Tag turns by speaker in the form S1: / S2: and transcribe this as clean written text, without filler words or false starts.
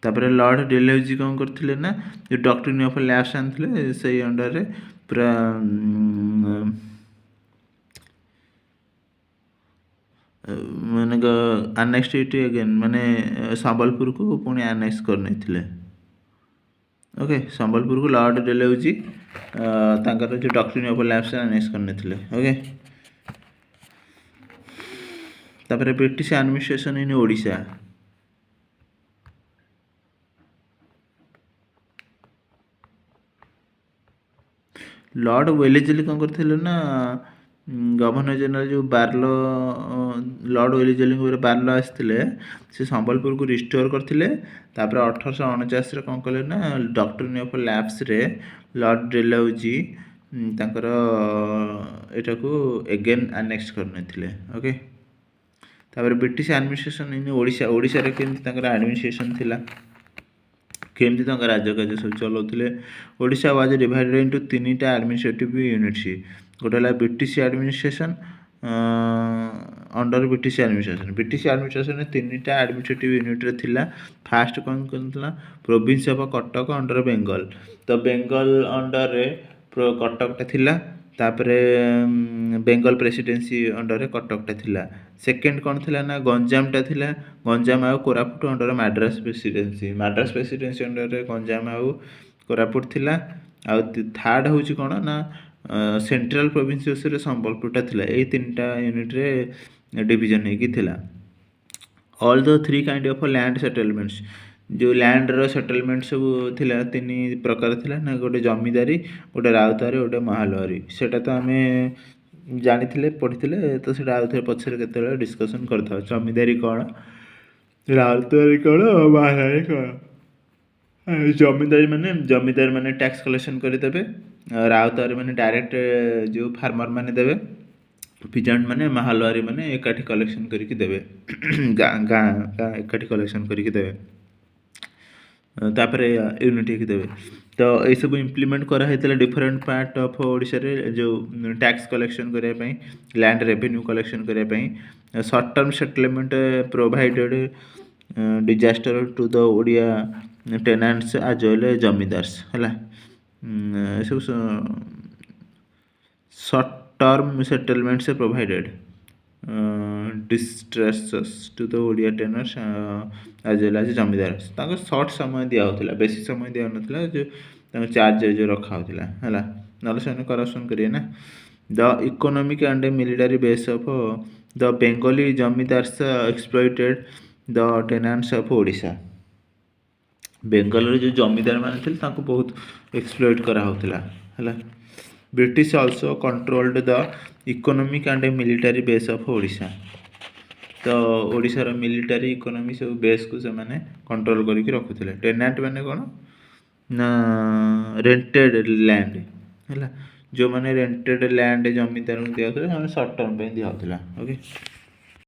S1: तापर लॉर्ड डेलहौजी कौन करथिले ना जो डॉक्ट्रिन ऑफ लैप्स आनथिले सेई अंडर रे पूरा माने आनेक्स्ट इट अगेन माने संबलपुर को पुणी आनेक्स करने ओके संबलपुर को लॉर्ड डेलहौजी तांकर जो डॉक्ट्रिन ऑफ लैप्स आनेक्स करने ओके तापर British administration in Odisha Lord Wellesley कौन करते ना गवर्नर जनरल जो बार्लो लॉर्ड वेलेजली बार्लो आसते से संबलपुर को रिस्टोर करते तापर 1849 कौन कले ना डॉक्ट्रिन ऑफ लैप्स रे लॉर्ड डेलहौजी तांकर एटा को एगेन एनेक्स करने ओके तापर British administration in Odisha Odisha रे केमती तांकर एडमिनिस्ट्रेशन थिला केमती तांकर राज्यकार्य सब चलाउथिले ओडिशा वाज डिवाइडेड इनटू तीनटा एडमिनिस्ट्रेटिव यूनिट्स गोटे है British administration under British administration तीनटा एडमिनिस्ट्रेटिव यूनिट रे थिला फास्ट कौन करथिला province of Cuttack under Bengal तो बेंगल अंडर रे कटकटा थिला तापरे बेंगल प्रेसिडेंसी अंडर रे कटकटा थिला सेकेंड कौन थिला ना गंजामटा थिला गंजाम आउ Koraput under Madras presidency under रे गंजाम आउ कोरापुट थिला आउ थर्ड होची कोन ना सेंट्रल प्रोविंसेस रे संबलपुरटा थिला ए तीनटा यूनिट रे डिवीजन हे की थिला all the three kind of land settlements जो लैंड रो सेटलमेंट सब थिला तीन प्रकार थिला ना गोटे जमीदारी गोटे राउतारी गोटे महालवारी सेटा तो आमे जानिथिले पढ़िथिले तो सेटा आउ थे पछरे केतेले डिस्कशन करथा जमीदारी कोन राउतारी कोन महालवारी कोन जमीदार माने टैक्स कलेक्शन करि देबे राउतारी माने डायरेक्ट जो फार्मर माने देबे पिजेंट माने महालवारी माने एकाठी कलेक्शन करिकि देबे गाँ एकाठी कलेक्शन करिकि देबे तापर यूनिटी की देवे तो ये सब इम्प्लीमेंट करा होता डिफरेंट पार्ट ऑफ ओडिशा रे जो टैक्स कलेक्शन करने पाई लैंड रेवेन्यू कलेक्शन करने पाई short term settlement provided disaster to the Odia tenants as well zamindars है सब शॉर्ट टर्म सेटलमेंट से provided distress to the Odia tenants as well as zamindar ताको शॉर्ट समय दिया होता बेसी समय दिया ना जो चार्ज जो रखा होता है ना से करप्शन करिए ना the economic and military base of the Bengali zamindars exploited the tenants of Odisha Bengal जो जमीदार मान थे बहुत एक्सप्लॉइट करा होता है British also controlled the economic and military base of Odisha तो ओडिशा रो मिलिटरी इकोनॉमी सब बेस को से माने कंट्रोल करके रखुଥିଲେ टेनेंट माने कोन ना रेंटेड लैंड है जो माने रेंटेड लैंड जमीदार को दिया होता शॉर्ट टर्म पे दिया होता ओके।